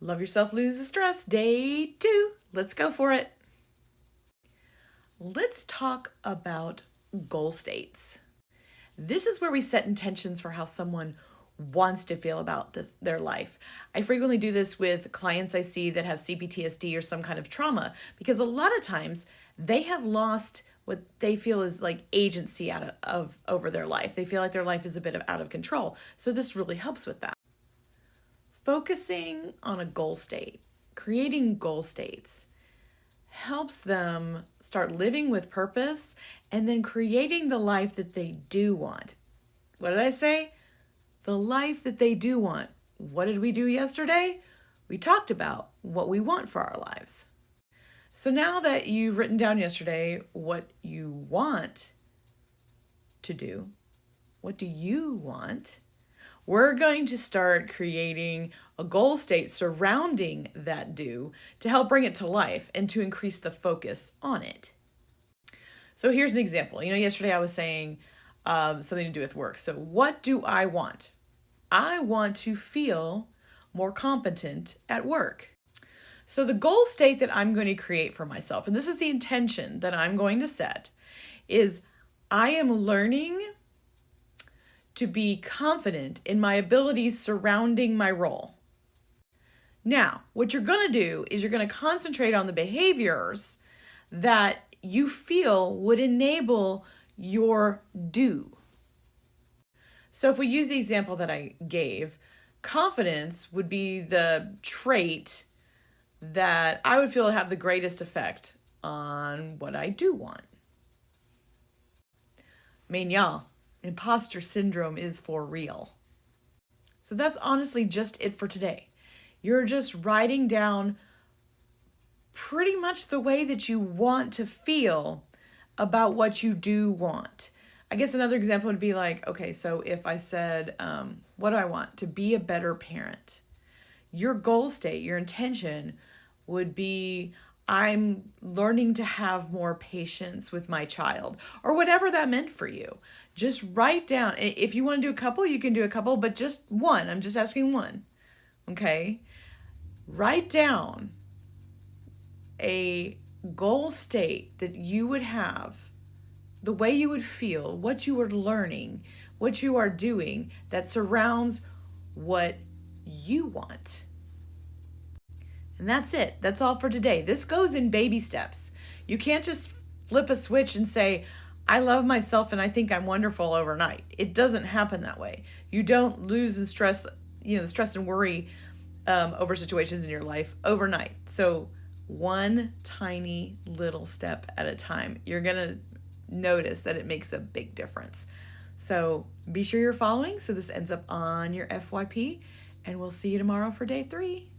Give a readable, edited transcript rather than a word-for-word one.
Love yourself, lose the stress. Day 2. Let's go for it. Let's talk about goal states. This is where we set intentions for how someone wants to feel about their life. I frequently do this with clients I see that have CPTSD or some kind of trauma, because a lot of times they have lost what they feel is like agency over their life. They feel like their life is a bit out of control. So this really helps with that. Focusing on a goal state, creating goal states, helps them start living with purpose and then creating the life that they do want. What did I say? The life that they do want. What did we do yesterday? We talked about what we want for our lives. So now that you've written down yesterday what you want to do, what do you want? We're going to start creating a goal state surrounding that do to help bring it to life and to increase the focus on it. So here's an example. Yesterday I was saying something to do with work. So what do I want? I want to feel more competent at work. So the goal state that I'm going to create for myself, and this is the intention that I'm going to set, is I am learning to be confident in my abilities surrounding my role. Now, what you're going to do is you're going to concentrate on the behaviors that you feel would enable your do. So if we use the example that I gave, confidence would be the trait that I would feel would have the greatest effect on what I do want. Y'all, imposter syndrome is for real. So that's honestly just it for today. You're just writing down pretty much the way that you want to feel about what you do want. I guess another example would be like, okay, so if I said, what do I want? To be a better parent. Your goal state, your intention would be, I'm learning to have more patience with my child, or whatever that meant for you. Just write down. If you want to do a couple, you can do a couple, but just one. I'm just asking one. Okay? Write down a goal state that you would have, the way you would feel, what you are learning, what you are doing that surrounds what you want. And that's it. That's all for today. This goes in baby steps. You can't just flip a switch and say, I love myself and I think I'm wonderful overnight. It doesn't happen that way. You don't lose the stress, the stress and worry over situations in your life overnight. So one tiny little step at a time, you're going to notice that it makes a big difference. So be sure you're following so this ends up on your FYP, and we'll see you tomorrow for day 3.